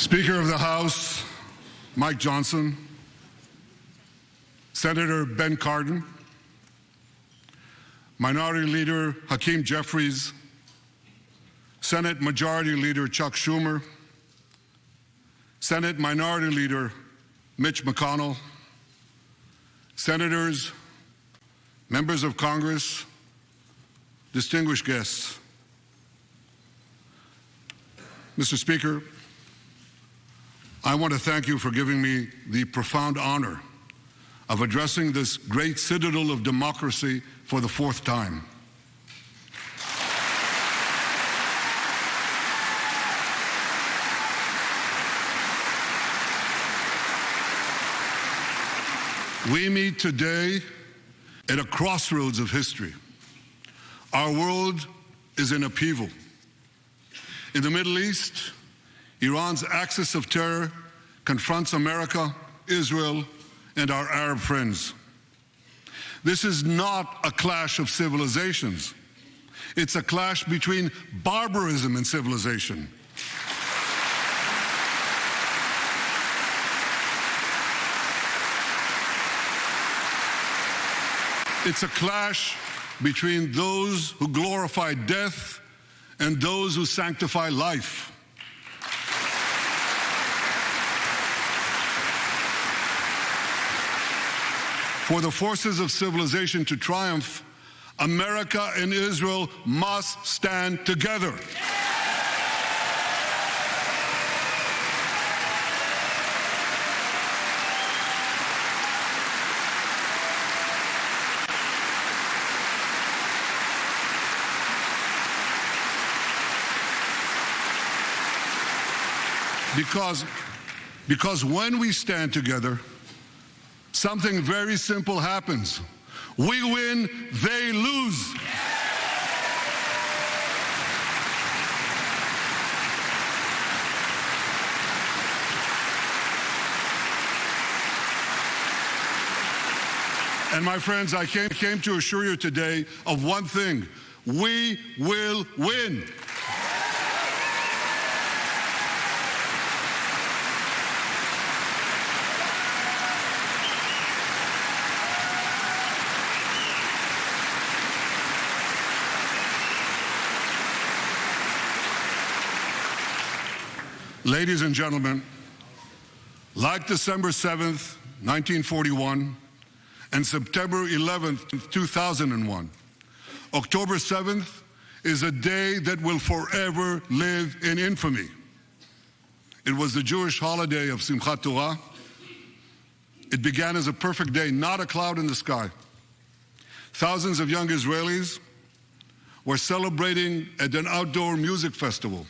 Speaker of the House, Mike Johnson, Senator Ben Cardin, Minority Leader Hakeem Jeffries, Senate Majority Leader Chuck Schumer, Senate Minority Leader Mitch McConnell, Senators, members of Congress, distinguished guests. Mr. Speaker, I want to thank you for giving me the profound honor of addressing this great citadel of democracy for the fourth time. We meet today at a crossroads of history. Our world is in upheaval. In the Middle East, Iran's axis of terror confronts America, Israel, and our Arab friends. This is not a clash of civilizations. It's a clash between barbarism and civilization. It's a clash between those who glorify death and those who sanctify life. For the forces of civilization to triumph, America and Israel must stand together. Because when we stand together, something very simple happens. We win, they lose. And my friends, I came to assure you today of one thing: we will win. Ladies and gentlemen, like December 7th, 1941, and September 11th, 2001, October 7th is a day that will forever live in infamy. It was the Jewish holiday of Simchat Torah. It began as a perfect day, not a cloud in the sky. Thousands of young Israelis were celebrating at an outdoor music festival.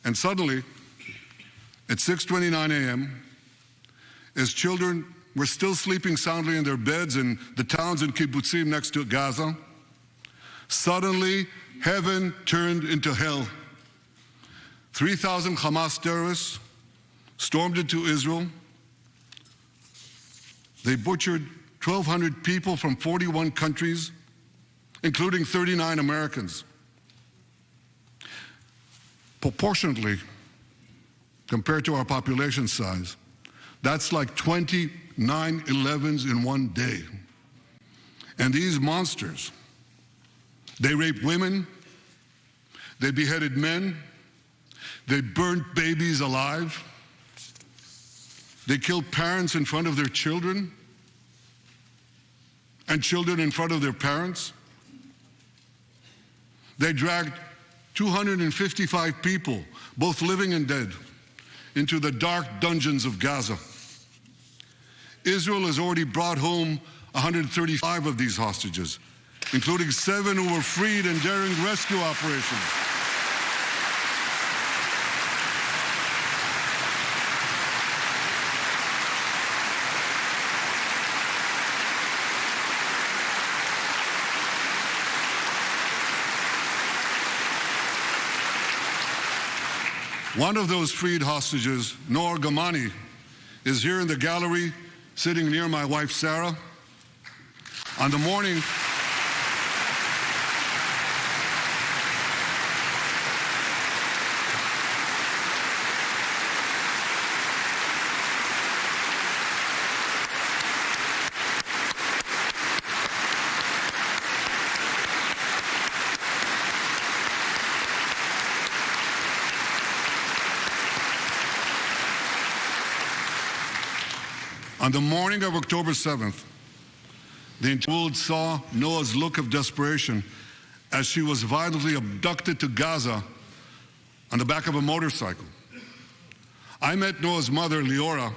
And suddenly, at 6:29 a.m., as children were still sleeping soundly in their beds in the towns and kibbutzim next to Gaza, suddenly heaven turned into hell. 3,000 Hamas terrorists stormed into Israel. They butchered 1,200 people from 41 countries, including 39 Americans. Proportionately, compared to our population size, that's like 20 9/11s in one day. And these monsters, they raped women, they beheaded men, they burnt babies alive, they killed parents in front of their children, and children in front of their parents. They dragged 255 people, both living and dead, into the dark dungeons of Gaza. Israel has already brought home 135 of these hostages, including 7 who were freed in daring rescue operations. One of those freed hostages, Noor Gamani, is here in the gallery, sitting near my wife, Sarah. On the morning On the morning of October 7th, the entire world saw Noa's look of desperation as she was violently abducted to Gaza on the back of a motorcycle. I met Noa's mother, Leora,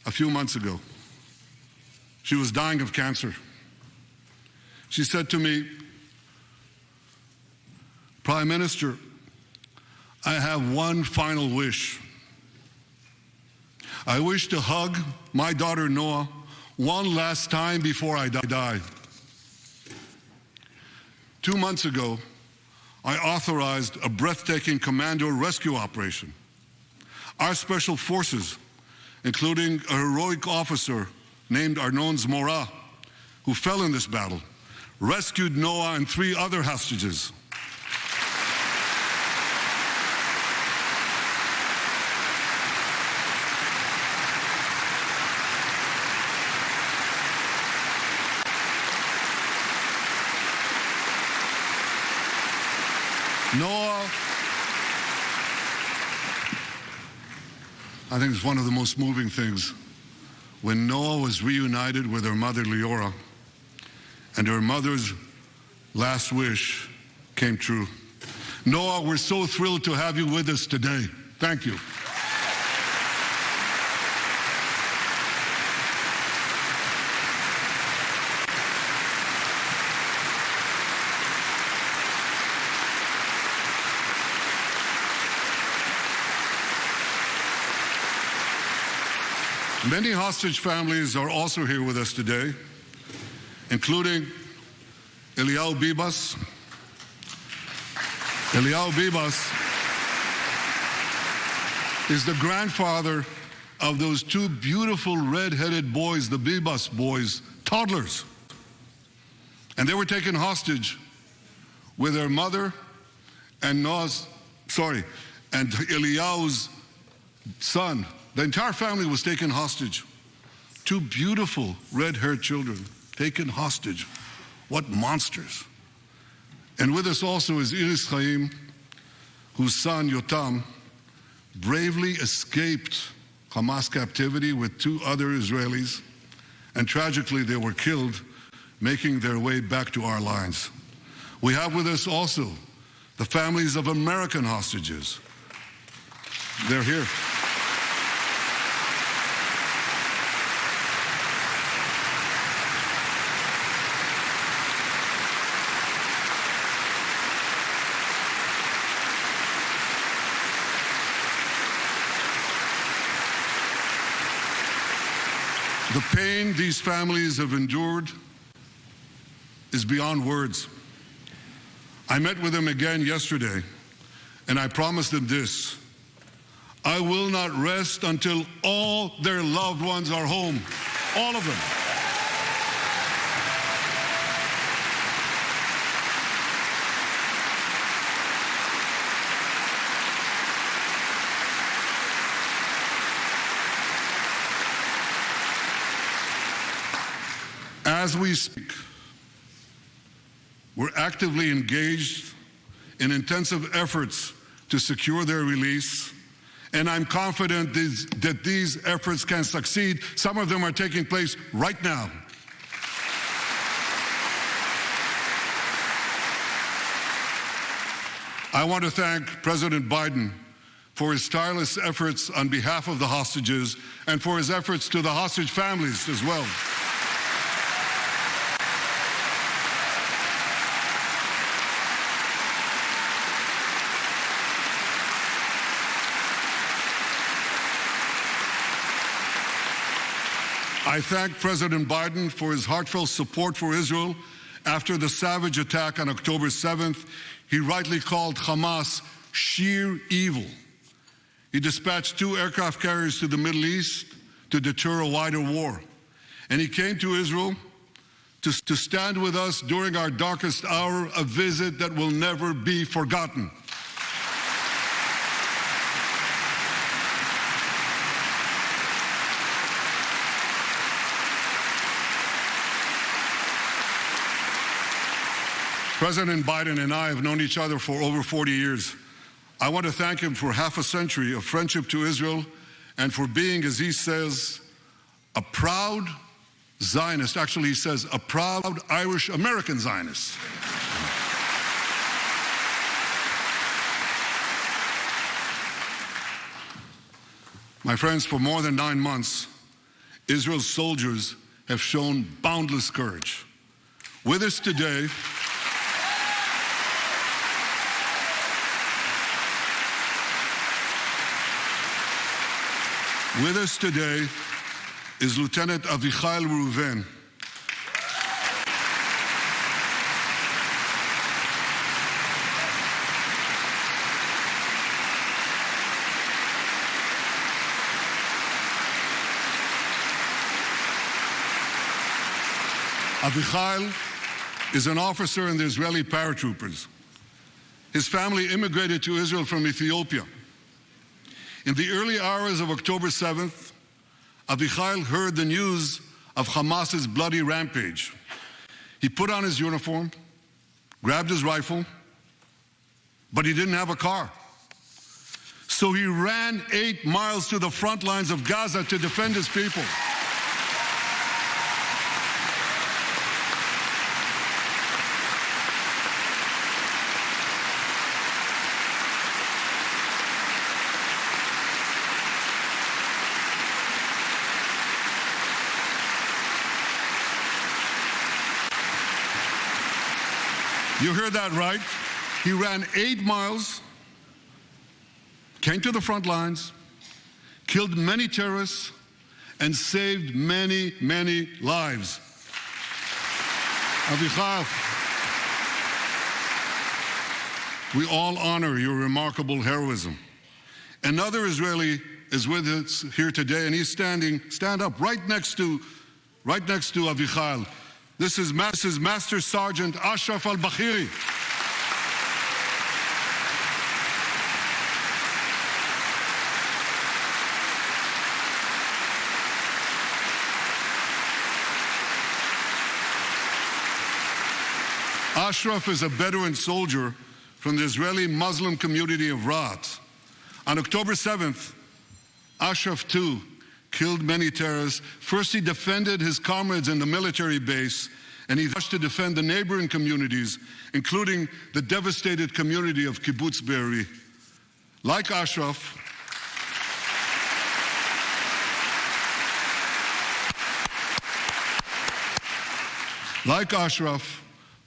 a few months ago. She was dying of cancer. She said to me, "Prime Minister, I have one final wish. I wish to hug my daughter Noa one last time before I die." 2 months ago, I authorized a breathtaking commando rescue operation. Our special forces, including a heroic officer named Arnon Zmora, who fell in this battle, rescued Noa and 3 other hostages. Noa, I think it's one of the most moving things. When Noa was reunited with her mother, Leora, and her mother's last wish came true. Noa, we're so thrilled to have you with us today. Thank you. Many hostage families are also here with us today, including Eliyahu Bibas. Eliyahu Bibas is the grandfather of those 2 beautiful red-headed boys, the Bibas boys, toddlers. And they were taken hostage with their mother and Eliyahu's son. The entire family was taken hostage. 2 beautiful red-haired children taken hostage. What monsters. And with us also is Iris Chaim, whose son Yotam bravely escaped Hamas captivity with 2 other Israelis, and tragically they were killed making their way back to our lines. We have with us also the families of American hostages. They're here. The pain these families have endured is beyond words. I met with them again yesterday, and I promised them this: I will not rest until all their loved ones are home, all of them. As we speak, we're actively engaged in intensive efforts to secure their release, and I'm confident that these efforts can succeed. Some of them are taking place right now. I want to thank President Biden for his tireless efforts on behalf of the hostages and for his efforts to the hostage families as well. I thank President Biden for his heartfelt support for Israel after the savage attack on October 7th. He rightly called Hamas sheer evil. He dispatched 2 aircraft carriers to the Middle East to deter a wider war. And he came to Israel to stand with us during our darkest hour, a visit that will never be forgotten. President Biden and I have known each other for over 40 years. I want to thank him for half a century of friendship to Israel and for being, as he says, a proud Zionist. Actually, he says a proud Irish-American Zionist. My friends, for more than 9 months, Israel's soldiers have shown boundless courage. With us today, is Lieutenant Avichai Reuven. Avichai is an officer in the Israeli paratroopers. His family immigrated to Israel from Ethiopia. In the early hours of October 7th, Avichai heard the news of Hamas's bloody rampage. He put on his uniform, grabbed his rifle, but he didn't have a car. So he ran 8 miles to the front lines of Gaza to defend his people. You heard that right. He ran 8 miles, came to the front lines, killed many terrorists, and saved many, many lives. Avichai, we all honor your remarkable heroism. Another Israeli is with us here today, and he's stand up right next to Avichai. This is Master Sergeant Ashraf al-Bakhiri. Ashraf is a Bedouin soldier from the Israeli Muslim community of Raat. On October 7th, Ashraf too killed many terrorists. First, he defended his comrades in the military base, and he rushed to defend the neighboring communities, including the devastated community of Kibbutz Be'eri. Like Ashraf,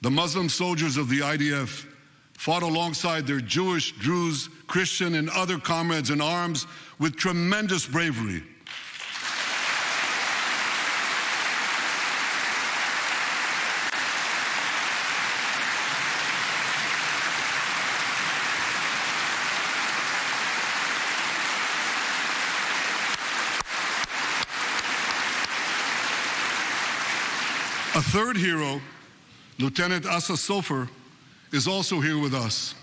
the Muslim soldiers of the IDF fought alongside their Jewish, Druze, Christian, and other comrades in arms with tremendous bravery. A third hero, Lieutenant Asa Sofer, is also here with us.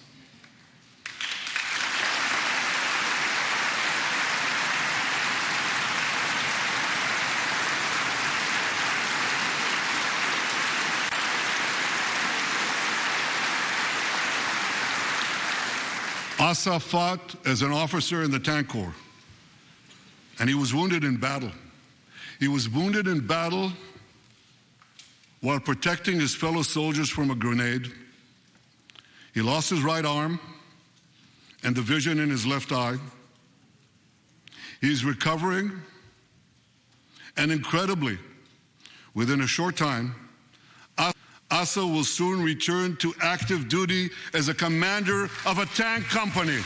Asa fought as an officer in the Tank Corps, and he was wounded in battle. He was wounded in battle while protecting his fellow soldiers from a grenade. He lost his right arm and the vision in his left eye. He's recovering, and incredibly, within a short time, Asa will soon return to active duty as a commander of a tank company.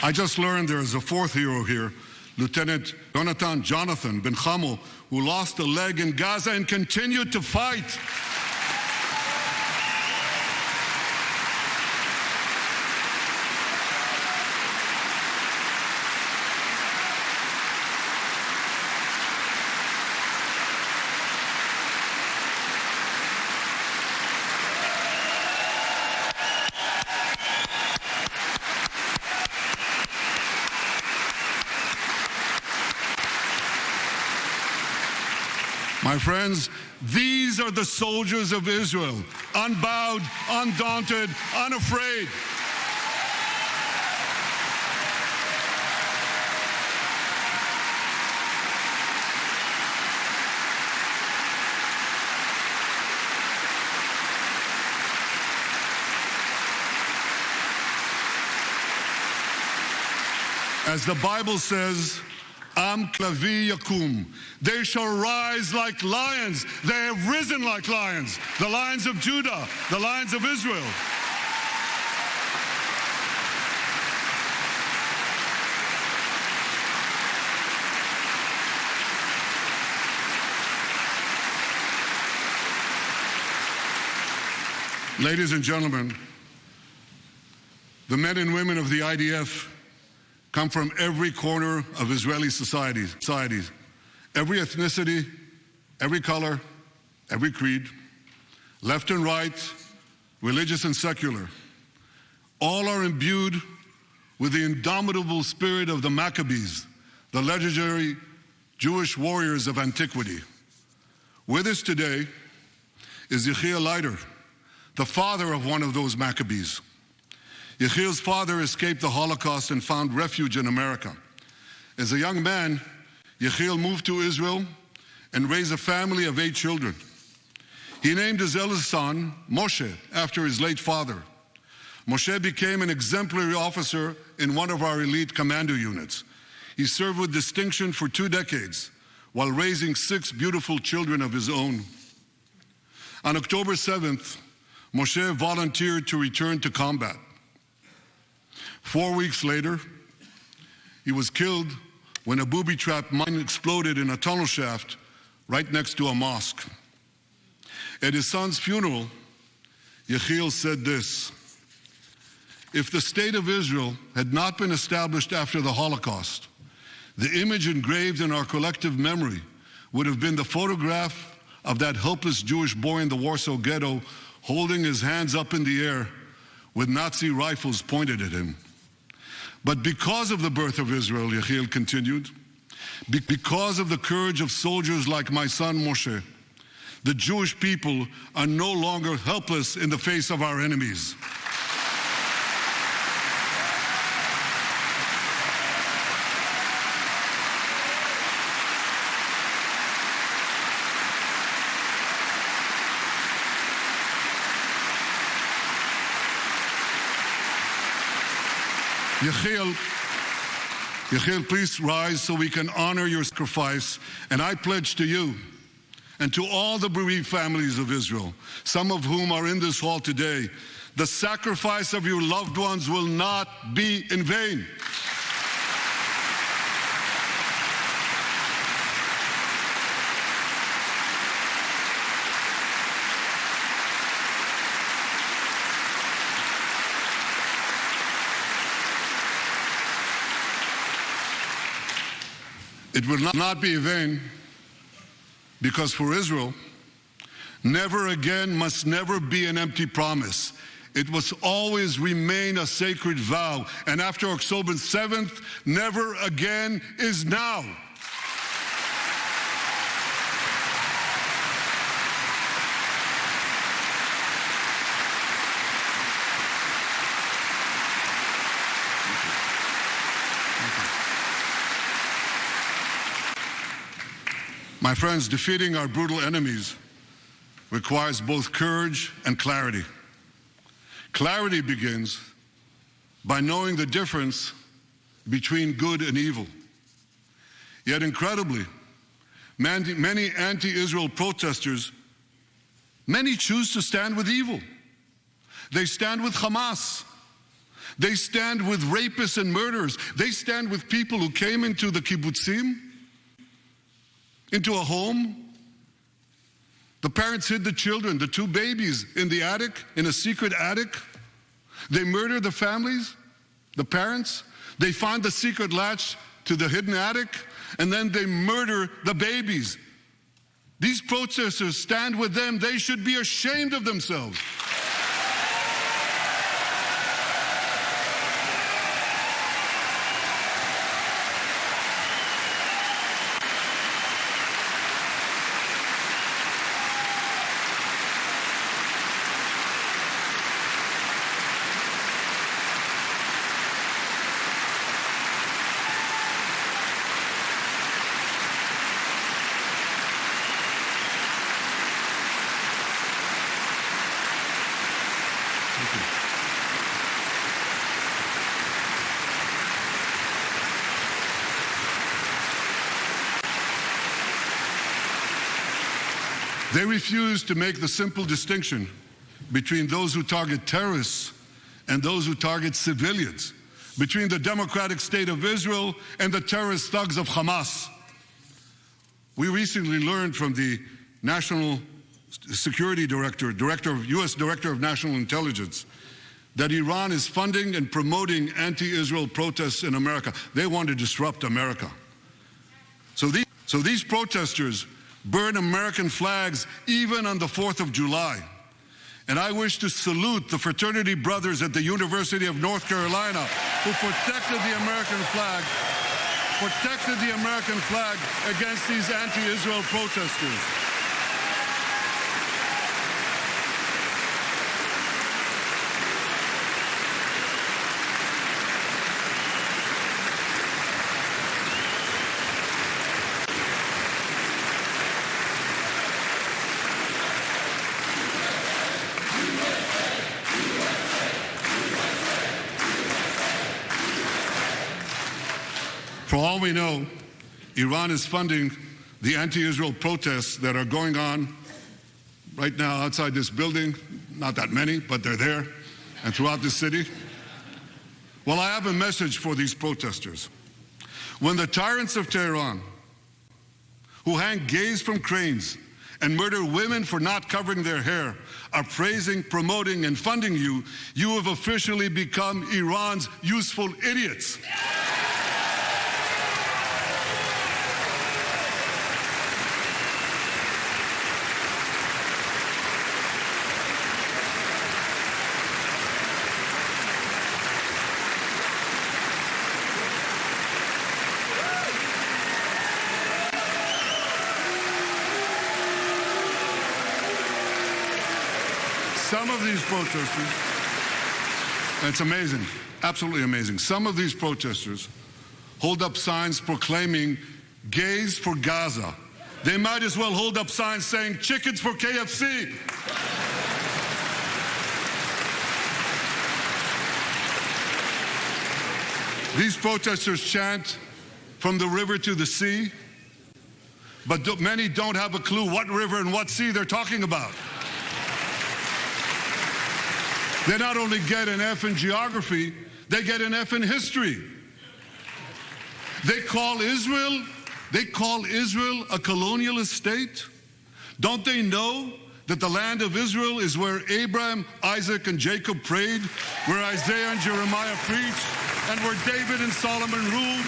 I just learned there is a fourth hero here, Lieutenant Jonathan Ben Chamo, who lost a leg in Gaza and continued to fight. My friends, these are the soldiers of Israel, unbowed, undaunted, unafraid. As the Bible says, Am klavi yakum. They shall rise like lions. They have risen like lions. The lions of Judah, the lions of Israel. Ladies and gentlemen, the men and women of the IDF come from every corner of Israeli societies, every ethnicity, every color, every creed, left and right, religious and secular. All are imbued with the indomitable spirit of the Maccabees, the legendary Jewish warriors of antiquity. With us today is Yechiel Leiter, the father of one of those Maccabees. Yechiel's father escaped the Holocaust and found refuge in America. As a young man, Yechiel moved to Israel and raised a family of 8 children. He named his eldest son, Moshe, after his late father. Moshe became an exemplary officer in one of our elite commando units. He served with distinction for 2 decades while raising 6 beautiful children of his own. On October 7th, Moshe volunteered to return to combat. 4 weeks later, he was killed when a booby-trapped mine exploded in a tunnel shaft right next to a mosque. At his son's funeral, Yechiel said this: "If the state of Israel had not been established after the Holocaust, the image engraved in our collective memory would have been the photograph of that helpless Jewish boy in the Warsaw Ghetto holding his hands up in the air with Nazi rifles pointed at him. But because of the birth of Israel," Yechiel continued, "because of the courage of soldiers like my son Moshe, the Jewish people are no longer helpless in the face of our enemies." Yechiel, please rise so we can honor your sacrifice. And I pledge to you and to all the bereaved families of Israel, some of whom are in this hall today, the sacrifice of your loved ones will not be in vain. It will not be in vain, because for Israel, never again must never be an empty promise. It must always remain a sacred vow. And after October 7th, never again is now. My friends, defeating our brutal enemies requires both courage and clarity. Clarity begins by knowing the difference between good and evil. Yet incredibly, many anti-Israel protesters, many choose to stand with evil. They stand with Hamas. They stand with rapists and murderers. They stand with people who came into the kibbutzim, into a home. The parents hid the children, the 2 babies, in the attic, in a secret attic. They murdered the families, the parents. They find the secret latch to the hidden attic, and then they murder the babies. These protesters stand with them. They should be ashamed of themselves. They refuse to make the simple distinction between those who target terrorists and those who target civilians, between the Democratic State of Israel and the terrorist thugs of Hamas. We recently learned from the National Security Director, U.S. Director of National Intelligence, that Iran is funding and promoting anti-Israel protests in America. They want to disrupt America. So these protesters burn American flags even on the 4th of July. And I wish to salute the fraternity brothers at the University of North Carolina who protected the American flag against these anti-Israel protesters. For all we know, Iran is funding the anti-Israel protests that are going on right now outside this building. Not that many, but they're there, and throughout the city. Well, I have a message for these protesters. When the tyrants of Tehran, who hang gays from cranes and murder women for not covering their hair, are praising, promoting, and funding you, you have officially become Iran's useful idiots. Some of these protesters, it's amazing, absolutely amazing. Some of these protesters hold up signs proclaiming gays for Gaza. They might as well hold up signs saying chickens for KFC. These protesters chant from the river to the sea, but many don't have a clue what river and what sea they're talking about. They not only get an F in geography, they get an F in history. They call Israel a colonialist state. Don't they know that the land of Israel is where Abraham, Isaac, and Jacob prayed, where Isaiah and Jeremiah preached, and where David and Solomon ruled?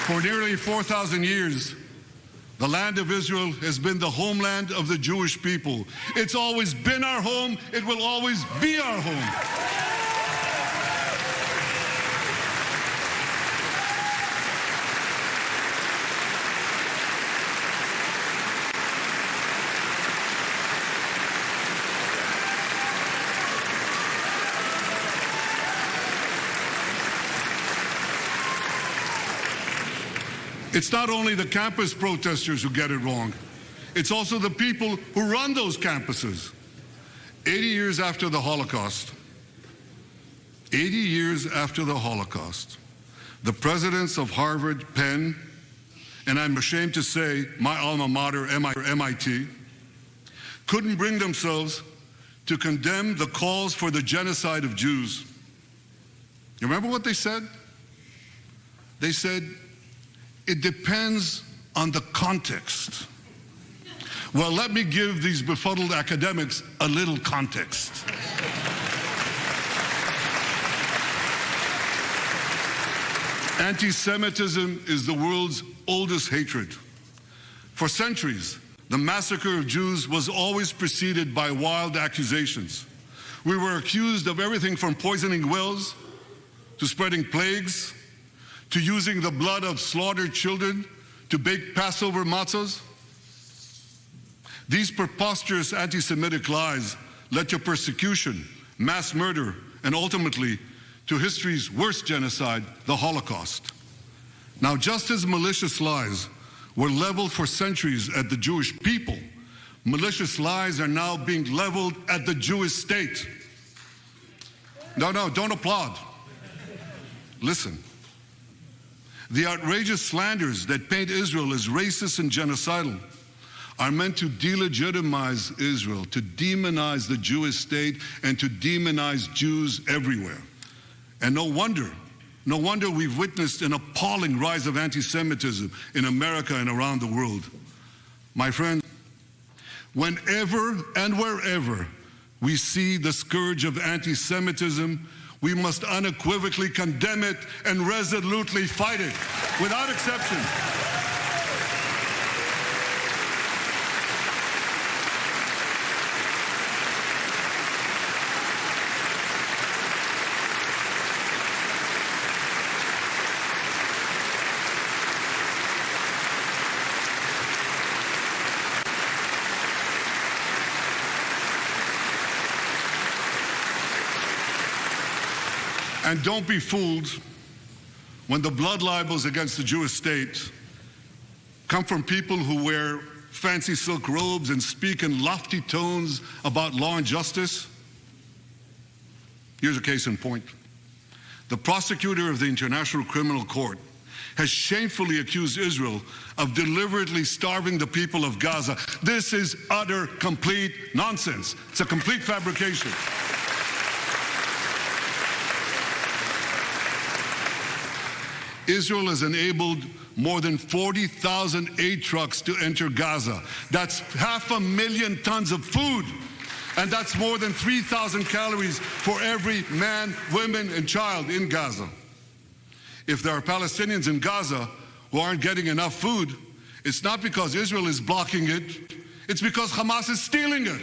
For nearly 4,000 years, the land of Israel has been the homeland of the Jewish people. It's always been our home. It will always be our home. It's not only the campus protesters who get it wrong. It's also the people who run those campuses. 80 years after the Holocaust, the presidents of Harvard, Penn, and I'm ashamed to say my alma mater, MIT, couldn't bring themselves to condemn the calls for the genocide of Jews. You remember what they said? They said, it depends on the context. Well, let me give these befuddled academics a little context. Anti-Semitism is the world's oldest hatred. For centuries, the massacre of Jews was always preceded by wild accusations. We were accused of everything from poisoning wells to spreading plagues, to using the blood of slaughtered children to bake Passover matzahs. These preposterous anti-Semitic lies led to persecution, mass murder, and ultimately to history's worst genocide, the Holocaust. Now, just as malicious lies were leveled for centuries at the Jewish people, Malicious lies are now being leveled at the Jewish state. No, don't applaud. Listen. The outrageous slanders that paint Israel as racist and genocidal are meant to delegitimize Israel, to demonize the Jewish state, and to demonize Jews everywhere. And no wonder we've witnessed an appalling rise of anti-Semitism in America and around the world. My friends, whenever and wherever we see the scourge of anti-Semitism, we must unequivocally condemn it and resolutely fight it, without exception. And don't be fooled when the blood libels against the Jewish state come from people who wear fancy silk robes and speak in lofty tones about law and justice. Here's a case in point. The prosecutor of the International Criminal Court has shamefully accused Israel of deliberately starving the people of Gaza. This is utter, complete nonsense. It's a complete fabrication. Israel has enabled more than 40,000 aid trucks to enter Gaza. That's 500,000 tons of food. And that's more than 3,000 calories for every man, woman, and child in Gaza. If there are Palestinians in Gaza who aren't getting enough food, it's not because Israel is blocking it, it's because Hamas is stealing it.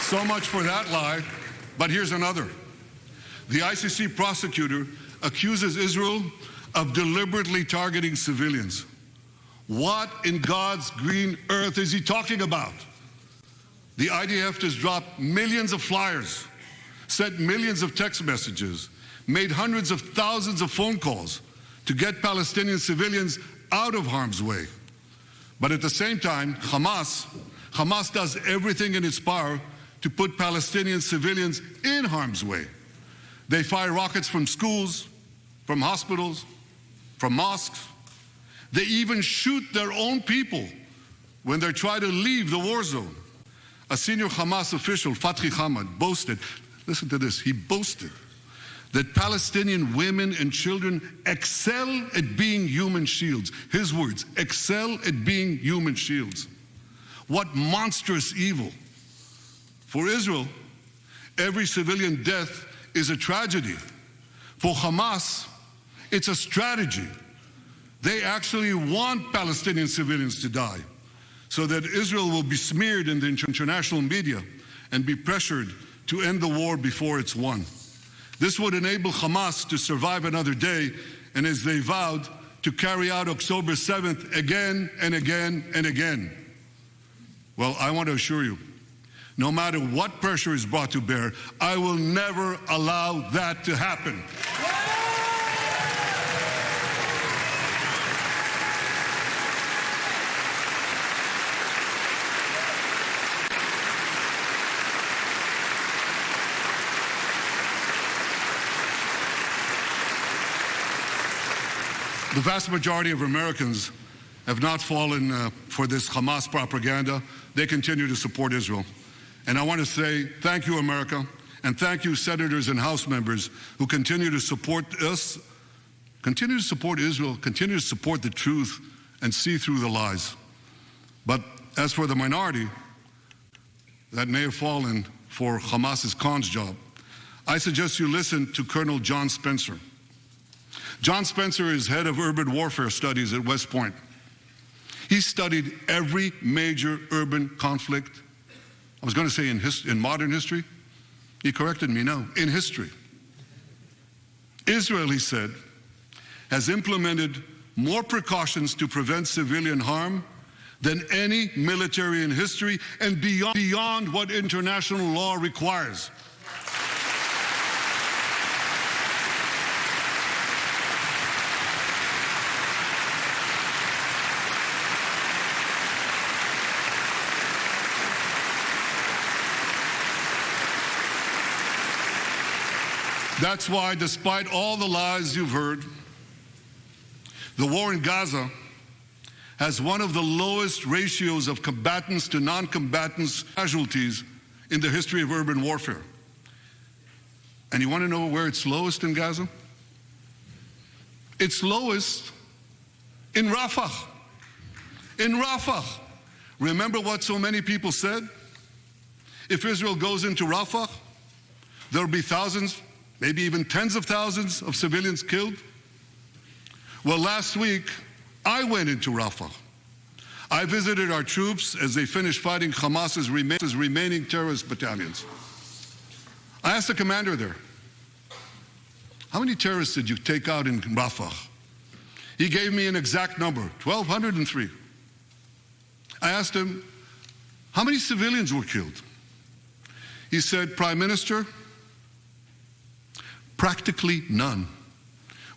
So much for that lie, but here's another. The ICC prosecutor accuses Israel of deliberately targeting civilians. What in God's green earth is he talking about? The IDF has dropped millions of flyers, sent millions of text messages, made hundreds of thousands of phone calls to get Palestinian civilians out of harm's way. But at the same time, Hamas does everything in its power to put Palestinian civilians in harm's way. They fire rockets from schools, from hospitals, from mosques. They even shoot their own people when they try to leave the war zone. A senior Hamas official, Fathi Hamad, boasted, listen to this, he boasted that Palestinian women and children excel at being human shields. His words, excel at being human shields. What monstrous evil. For Israel, every civilian death is a tragedy. For Hamas, it's a strategy. They actually want Palestinian civilians to die so that Israel will be smeared in the international media and be pressured to end the war before it's won. This would enable Hamas to survive another day and, as they vowed, to carry out October 7th again and again and again. Well, I want to assure you, no matter what pressure is brought to bear, I will never allow that to happen. The vast majority of Americans have not fallen for this Hamas propaganda. They continue to support Israel. And I want to say thank you, America, and thank you, senators and House members who continue to support us, continue to support Israel, continue to support the truth and see through the lies. But as for the minority that may have fallen for Hamas's con's job, I suggest you listen to Colonel John Spencer. John Spencer is head of urban warfare studies at West Point. He studied every major urban conflict. I was going to say in modern history. He corrected me, no, in history. Israel, he said, has implemented more precautions to prevent civilian harm than any military in history and beyond what international law requires. That's why, despite all the lies you've heard, the war in Gaza has one of the lowest ratios of combatants to non-combatants casualties in the history of urban warfare. And you want to know where it's lowest in Gaza? It's lowest in Rafah. In Rafah. Remember what so many people said? If Israel goes into Rafah, there'll be thousands, maybe even tens of thousands of civilians killed. Well, last week, I went into Rafah. I visited our troops as they finished fighting Hamas's remaining terrorist battalions. I asked the commander there, how many terrorists did you take out in Rafah? He gave me an exact number, 1,203. I asked him, how many civilians were killed? He said, Prime Minister, practically none,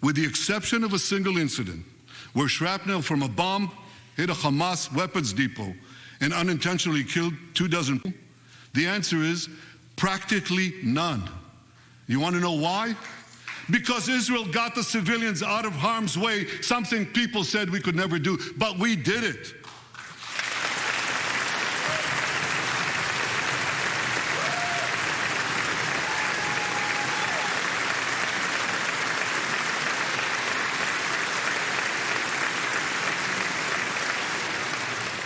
with the exception of a single incident where shrapnel from a bomb hit a Hamas weapons depot and unintentionally killed 24 people. The answer is practically none. You want to know why? Because Israel got the civilians out of harm's way, something people said we could never do, but we did it.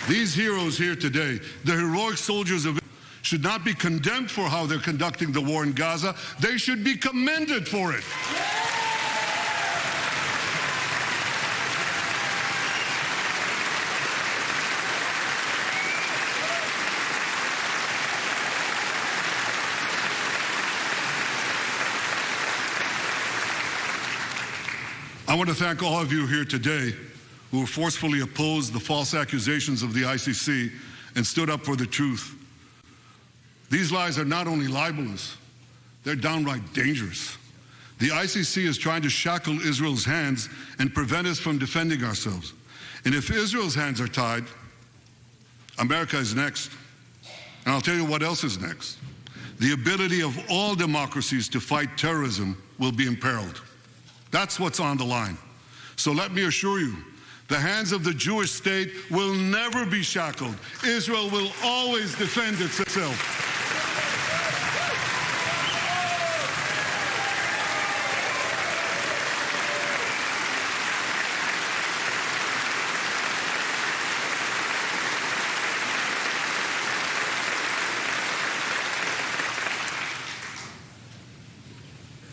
These heroes here today, the heroic soldiers of Israel, should not be condemned for how they're conducting the war in Gaza. They should be commended for it. I want to thank all of you here today who forcefully opposed the false accusations of the ICC and stood up for the truth. These lies are not only libelous, they're downright dangerous. The ICC is trying to shackle Israel's hands and prevent us from defending ourselves. And if Israel's hands are tied, America is next. And I'll tell you what else is next. The ability of all democracies to fight terrorism will be imperiled. That's what's on the line. So let me assure you, the hands of the Jewish state will never be shackled. Israel will always defend itself.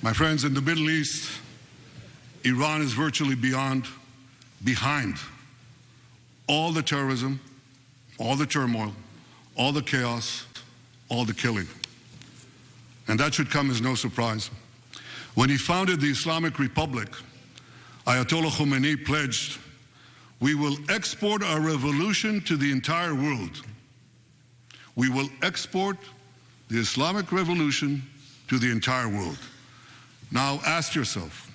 My friends, in the Middle East, Iran is virtually behind all the terrorism, all the turmoil, all the chaos, all the killing. And that should come as no surprise. When he founded the Islamic Republic, Ayatollah Khomeini pledged, "We will export our revolution to the entire world." We will export the Islamic revolution to the entire world. Now ask yourself,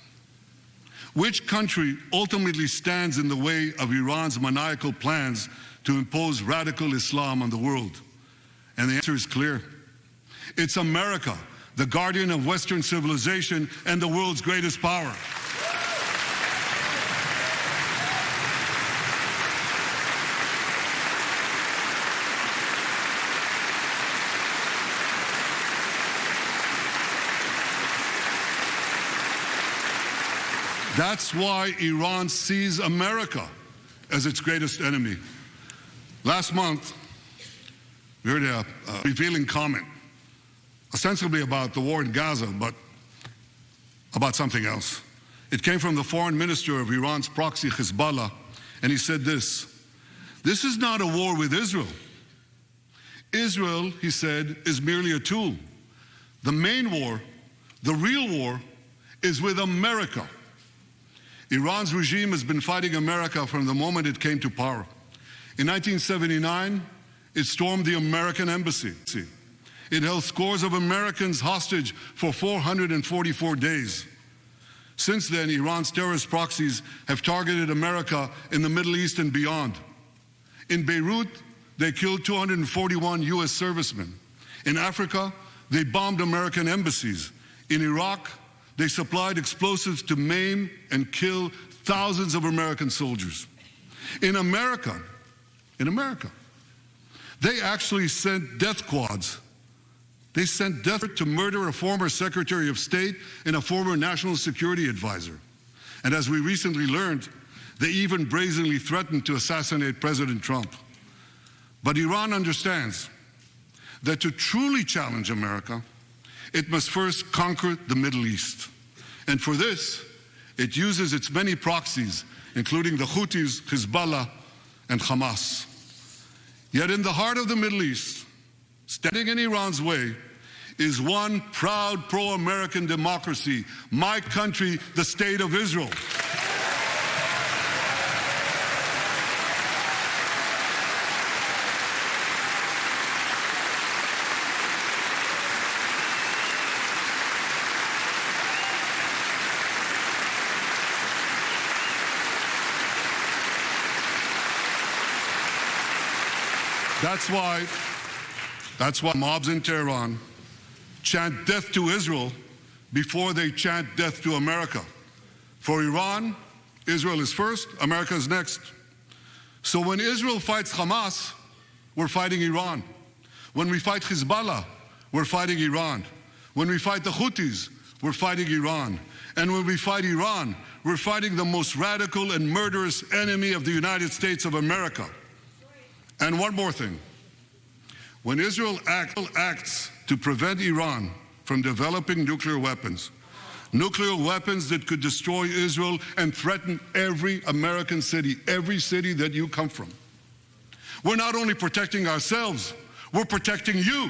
which country ultimately stands in the way of Iran's maniacal plans to impose radical Islam on the world? And the answer is clear. It's America, the guardian of Western civilization and the world's greatest power. That's why Iran sees America as its greatest enemy. Last month, we heard a revealing comment, ostensibly about the war in Gaza, but about something else. It came from the foreign minister of Iran's proxy, Hezbollah, and he said this: "This is not a war with Israel. Israel," he said, "is merely a tool. The main war, the real war, is with America." Iran's regime has been fighting America from the moment it came to power. In 1979, it stormed the American embassy. It held scores of Americans hostage for 444 days. Since then, Iran's terrorist proxies have targeted America in the Middle East and beyond. In Beirut, they killed 241 U.S. servicemen. In Africa, they bombed American embassies. In Iraq, they supplied explosives to maim and kill thousands of American soldiers. In America, they actually sent death squads. They sent death to murder a former Secretary of State and a former National Security Advisor. And as we recently learned, they even brazenly threatened to assassinate President Trump. But Iran understands that to truly challenge America, it must first conquer the Middle East. And for this, it uses its many proxies, including the Houthis, Hezbollah, and Hamas. Yet in the heart of the Middle East, standing in Iran's way, is one proud pro-American democracy, my country, the State of Israel. That's why mobs in Tehran chant death to Israel before they chant death to America. For Iran, Israel is first, America is next. So when Israel fights Hamas, we're fighting Iran. When we fight Hezbollah, we're fighting Iran. When we fight the Houthis, we're fighting Iran. And when we fight Iran, we're fighting the most radical and murderous enemy of the United States of America. And one more thing. When Israel acts to prevent Iran from developing nuclear weapons that could destroy Israel and threaten every American city, every city that you come from, we're not only protecting ourselves, we're protecting you.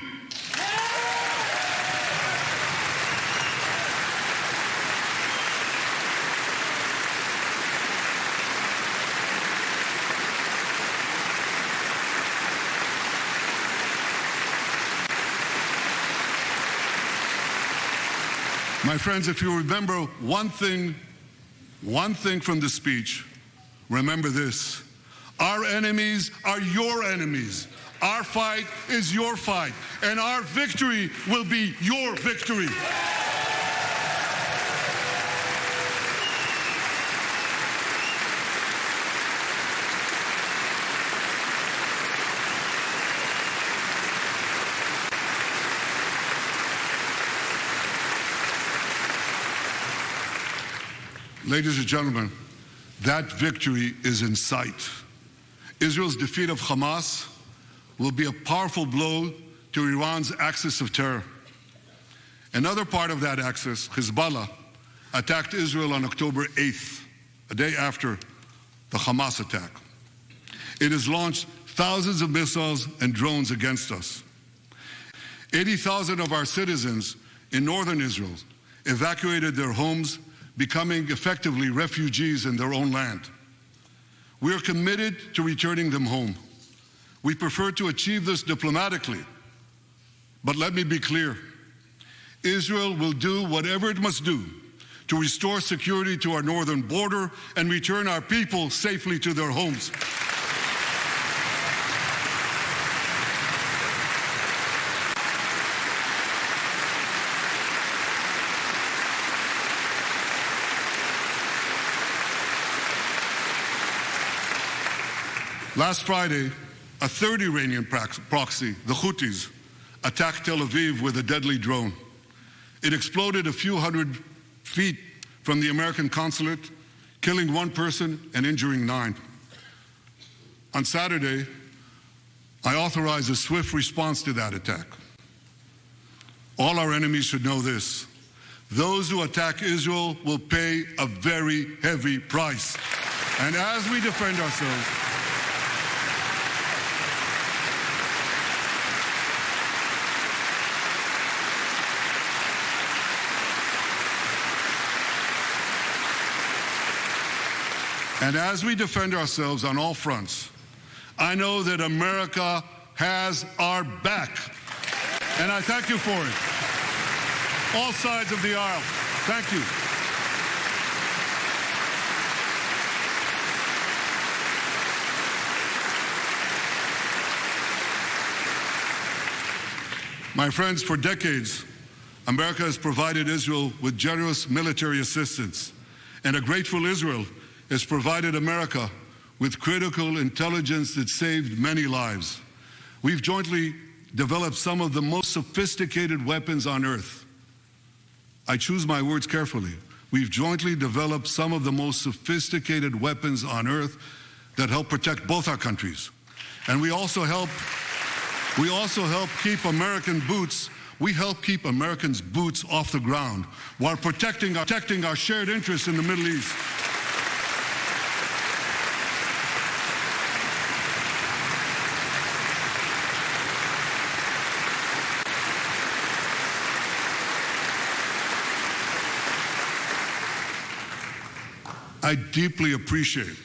My friends, if you remember one thing from the speech, remember this. Our enemies are your enemies. Our fight is your fight. And our victory will be your victory. Ladies and gentlemen, that victory is in sight. Israel's defeat of Hamas will be a powerful blow to Iran's axis of terror. Another part of that axis, Hezbollah, attacked Israel on October 8th, a day after the Hamas attack. It has launched thousands of missiles and drones against us. 80,000 of our citizens in northern Israel evacuated their homes, becoming effectively refugees in their own land. We are committed to returning them home. We prefer to achieve this diplomatically. But let me be clear. Israel will do whatever it must do to restore security to our northern border and return our people safely to their homes. Last Friday, a third Iranian proxy, the Houthis, attacked Tel Aviv with a deadly drone. It exploded a few hundred feet from the American consulate, killing one person and injuring 9. On Saturday, I authorized a swift response to that attack. All our enemies should know this. Those who attack Israel will pay a very heavy price. And as we defend ourselves, on all fronts, I know that America has our back, and I thank you for it. All sides of the aisle, thank you. My friends, for decades, America has provided Israel with generous military assistance, and a grateful Israel has provided America with critical intelligence that saved many lives. We've jointly developed some of the most sophisticated weapons on earth. I choose my words carefully. We've jointly developed some of the most sophisticated weapons on earth that help protect both our countries. And we also help keep American boots. We help keep Americans' boots off the ground while protecting our shared interests in the Middle East. I deeply appreciate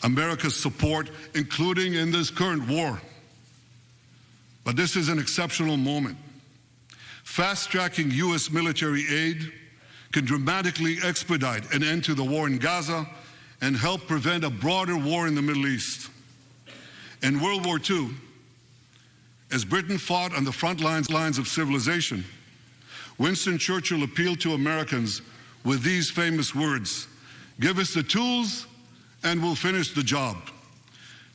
America's support, including in this current war. But this is an exceptional moment. Fast-tracking U.S. military aid can dramatically expedite an end to the war in Gaza and help prevent a broader war in the Middle East. In World War II, as Britain fought on the front lines of civilization, Winston Churchill appealed to Americans with these famous words: "Give us the tools and we'll finish the job."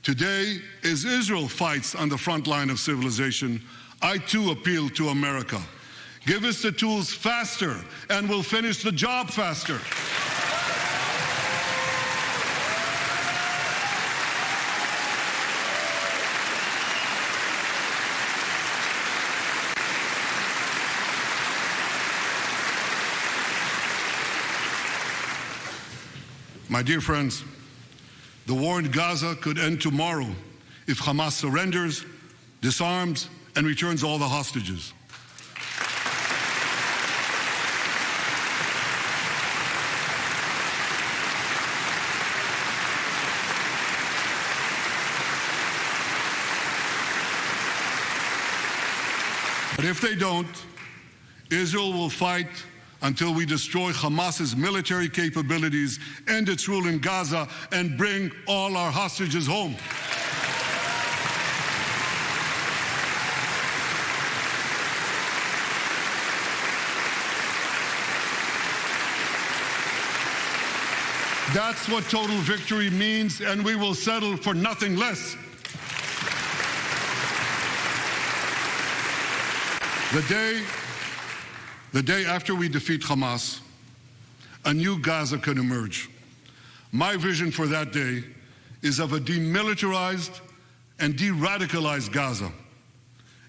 Today, as Israel fights on the front line of civilization, I too appeal to America. Give us the tools faster and we'll finish the job faster. My dear friends, the war in Gaza could end tomorrow if Hamas surrenders, disarms, and returns all the hostages. But if they don't, Israel will fight until we destroy Hamas's military capabilities, end its rule in Gaza, and bring all our hostages home. That's what total victory means, and we will settle for nothing less. The day after we defeat Hamas, a new Gaza can emerge. My vision for that day is of a demilitarized and de-radicalized Gaza.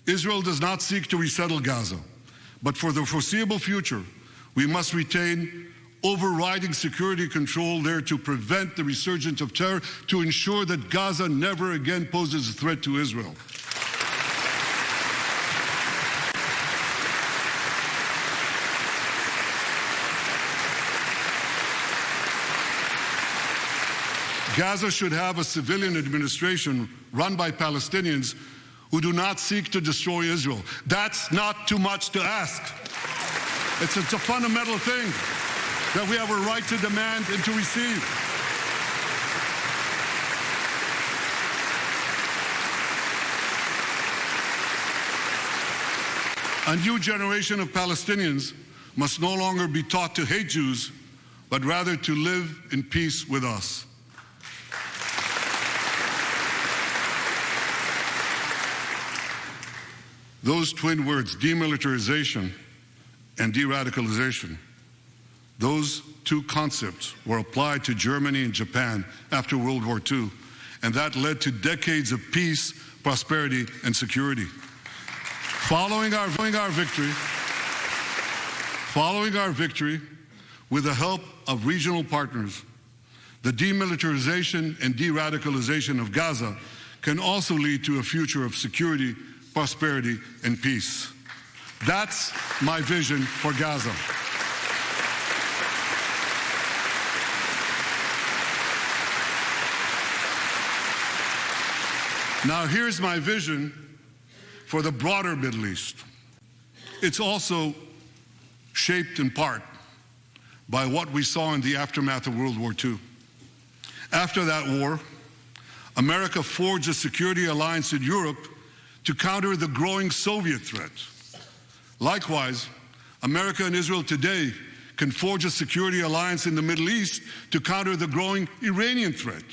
Israel does not seek to resettle Gaza, but for the foreseeable future, we must retain overriding security control there to prevent the resurgence of terror, to ensure that Gaza never again poses a threat to Israel. Gaza should have a civilian administration run by Palestinians who do not seek to destroy Israel. That's not too much to ask. It's a fundamental thing that we have a right to demand and to receive. A new generation of Palestinians must no longer be taught to hate Jews, but rather to live in peace with us. Those twin words, demilitarization and de-radicalization, those two concepts were applied to Germany and Japan after World War II, and that led to decades of peace, prosperity, and security. Following our victory, with the help of regional partners, the demilitarization and de-radicalization of Gaza can also lead to a future of security, prosperity, and peace. That's my vision for Gaza. Now, here's my vision for the broader Middle East. It's also shaped in part by what we saw in the aftermath of World War II. After that war, America forged a security alliance in Europe to counter the growing Soviet threat. Likewise, America and Israel today can forge a security alliance in the Middle East to counter the growing Iranian threat.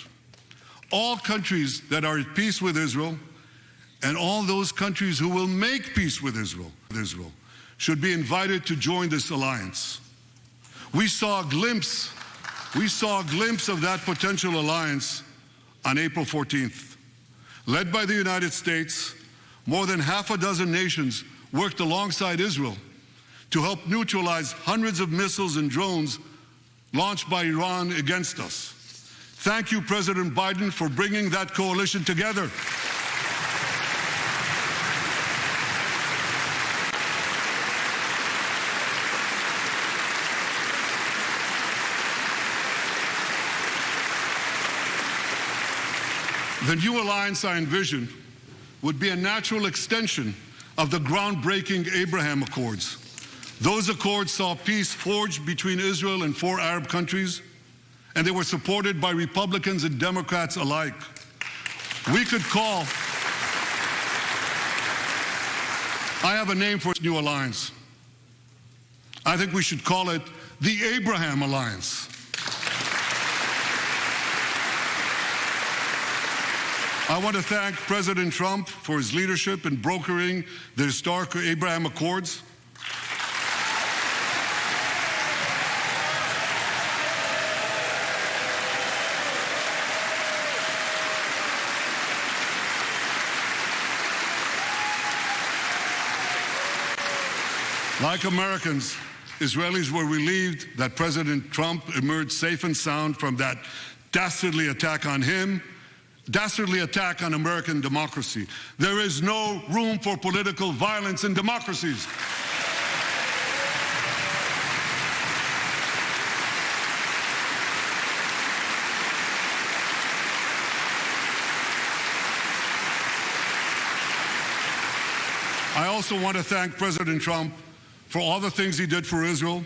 All countries that are at peace with Israel and all those countries who will make peace with Israel should be invited to join this alliance. We saw a glimpse of that potential alliance on April 14th. Led by the United States, more than half a dozen nations worked alongside Israel to help neutralize hundreds of missiles and drones launched by Iran against us. Thank you, President Biden, for bringing that coalition together. The new alliance I envision would be a natural extension of the groundbreaking Abraham Accords. Those accords saw peace forged between Israel and 4 Arab countries, and they were supported by Republicans and Democrats alike. We could call, I have a name for this new alliance. I think we should call it the Abraham Alliance. I want to thank President Trump for his leadership in brokering the historic Abraham Accords. Like Americans, Israelis were relieved that President Trump emerged safe and sound from that dastardly attack on him, dastardly attack on American democracy. There is no room for political violence in democracies. I also want to thank President Trump for all the things he did for Israel,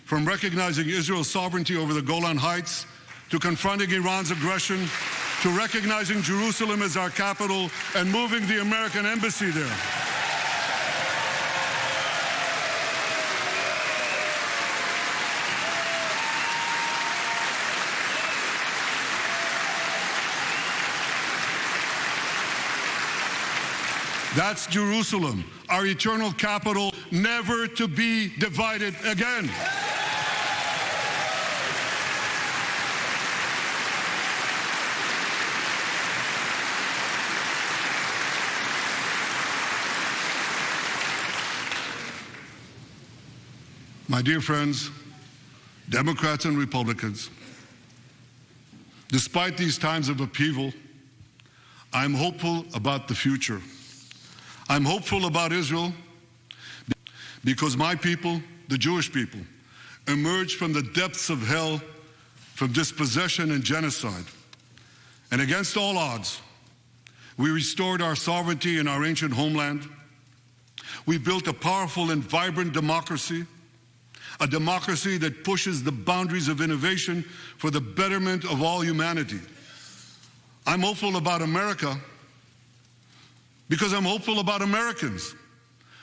from recognizing Israel's sovereignty over the Golan Heights, to confronting Iran's aggression, to recognizing Jerusalem as our capital and moving the American embassy there. That's Jerusalem, our eternal capital, never to be divided again. My dear friends, Democrats and Republicans, despite these times of upheaval, I'm hopeful about the future. I'm hopeful about Israel because my people, the Jewish people, emerged from the depths of hell, from dispossession and genocide. And against all odds, we restored our sovereignty in our ancient homeland. We built a powerful and vibrant democracy, a democracy that pushes the boundaries of innovation for the betterment of all humanity. I'm hopeful about America because I'm hopeful about Americans.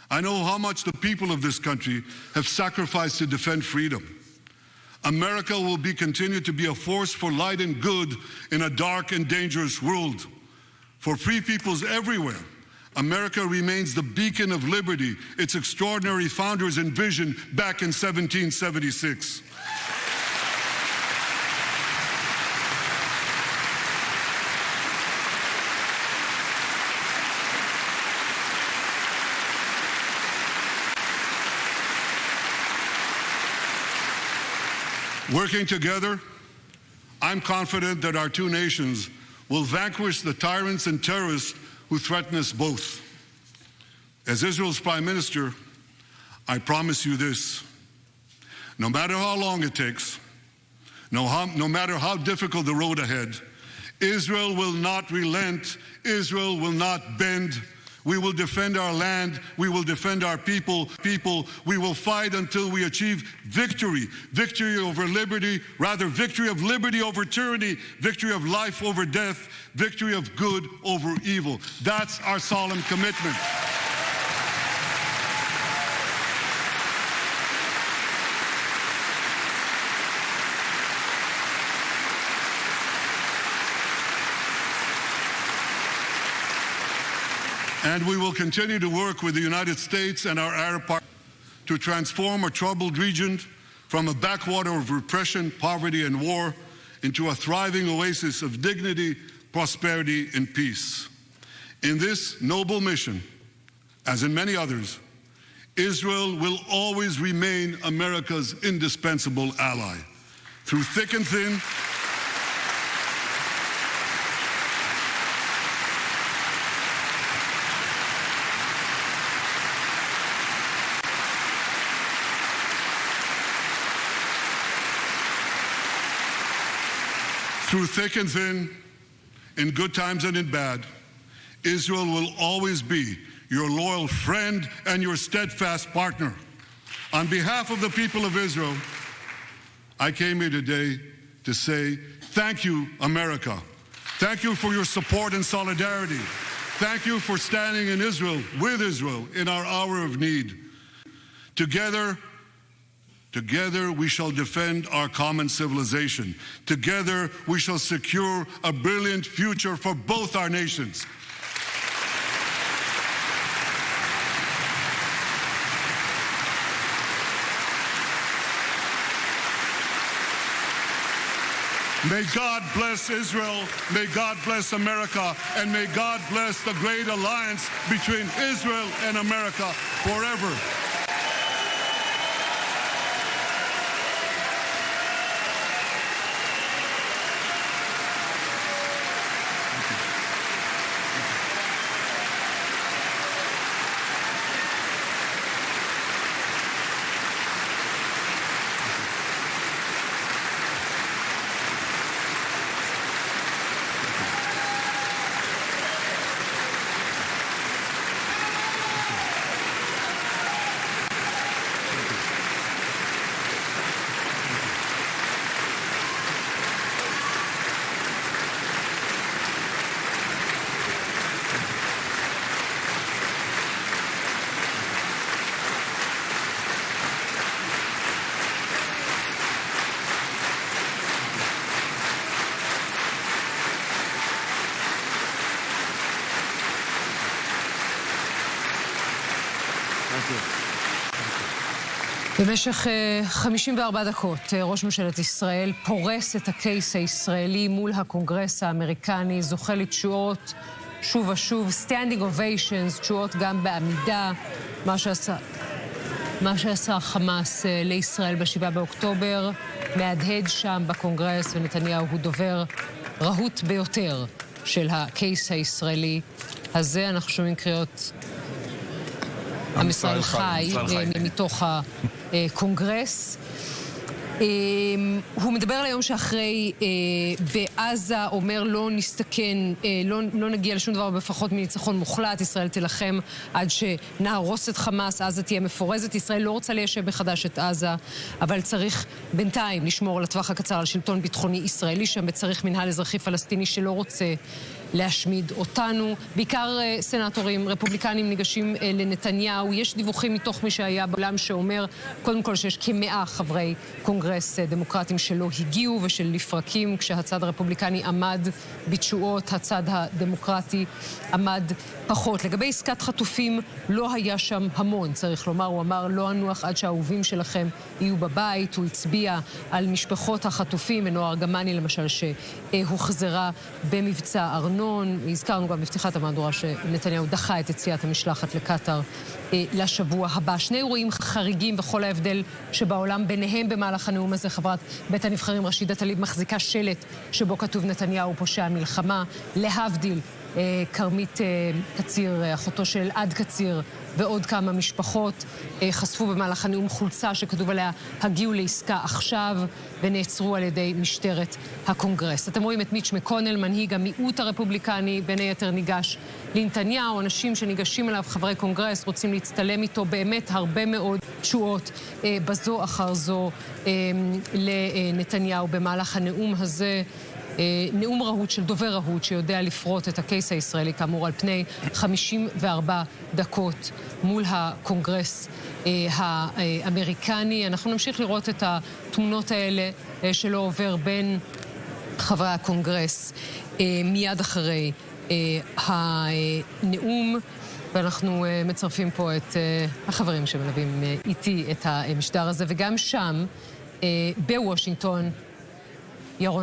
I know how much the people of this country have sacrificed to defend freedom. America will continue to be a force for light and good in a dark and dangerous world. For free peoples everywhere, America remains the beacon of liberty its extraordinary founders envisioned back in 1776. Working together, I'm confident that our two nations will vanquish the tyrants and terrorists who threaten us both. As Israel's Prime Minister, I promise you this: no matter how long it takes, no matter how difficult the road ahead, Israel will not relent. Israel will not bend. We will defend our land. We will defend our people. We will fight until we achieve victory. Victory over liberty, rather victory of liberty over tyranny, victory of life over death, victory of good over evil. That's our solemn commitment. And we will continue to work with the United States and our Arab partners to transform a troubled region from a backwater of repression, poverty, and war into a thriving oasis of dignity, prosperity, and peace. In this noble mission, as in many others, Israel will always remain America's indispensable ally. Through thick and thin, in good times and in bad, Israel will always be your loyal friend and your steadfast partner. On behalf of the people of Israel, I came here today to say thank you, America. Thank you for your support and solidarity. Thank you for standing in Israel, with Israel, in our hour of need. Together we shall defend our common civilization. Together we shall secure a brilliant future for both our nations. May God bless Israel, may God bless America, and may God bless the great alliance between Israel and America forever. במשך 54 דקות ראש ממשלת ישראל פורס את הקייס הישראלי מול הקונגרס האמריקני, זוכה לתשואות שוב ושוב, standing ovations, תשואות גם בעמידה, מה שעשה חמאס לישראל ב7 באוקטובר, מהדהד שם בקונגרס, ונתניהו הוא דובר רהוט ביותר של הקייס הישראלי הזה. אנחנו שומעים קריאות עם ישראל חי מתוך הקונגרס. הוא מדבר על היום שאחרי בעזה, אומר לא נסתכן, לא נגיע לשום דבר בפחות מניצחון מוחלט, ישראל תלחם עד שנהרוס את חמאס, עזה תהיה מפורזת. ישראל לא רוצה ליישב מחדש את עזה, אבל צריך בינתיים לשמור לטווח הקצר על שלטון ביטחוני ישראלי שם, וצריך מנהל אזרחי פלסטיני שלא רוצה להשמיד אותנו. בעיקר סנטורים רפובליקנים ניגשים לנתניהו. יש דיווחים מתוך מי שהיה בעולם שאומר קודם כל שיש כ100 חברי קונגרס דמוקרטים שלא הגיעו ושל לפרקים, כשהצד הרפובליקני עמד בתשואות, הצד הדמוקרטי עמד פחות. לגבי עסקת חטופים לא היה שם המון, צריך לומר. הוא אמר לא אנוח עד שהאהובים שלכם יהיו בבית. הוא הצביע על משפחות החטופים, ונועה ארגמני למשל שהוחזרה במבצע ארנון. הזכרנו גם בפתיחת המהדורה שנתניהו דחה את יציאת המשלחת לקטר לשבוע הבא. שני אירועים חריגים בכל ההבדל שבעולם ביניהם במהלך הנאום הזה. חברת בית הנבחרים רשידה תליב מחזיקה שלט שבו כתוב נתניהו פושע מלחמה. להבדיל, כרמית קציר, אחותו של עד קציר, ועוד כמה משפחות חשפו במהלך הנאום חולצה שכתוב עליה הגיעו לעסקה עכשיו ונעצרו על ידי משטרת הקונגרס. אתם רואים את מיץ' מקונל, מנהיג המיעוט הרפובליקני, בין היתר ניגש לנתניהו, אנשים שניגשים אליו, חברי קונגרס, רוצים להצטלם איתו, באמת הרבה מאוד תשואות בזו אחר זו לנתניהו במהלך הנאום הזה. נאום רהוט של דובר רהוט שיודע לפרוט את הקייס הישראלי כאמור על פני 54 דקות מול הקונגרס האמריקני. אנחנו נמשיך לראות את התמונות האלה שלא עובר בין חברי הקונגרס מיד אחרי הנאום, ואנחנו מצרפים פה את החברים שמלווים איתי את המשדר הזה, וגם שם בוושינגטון ירון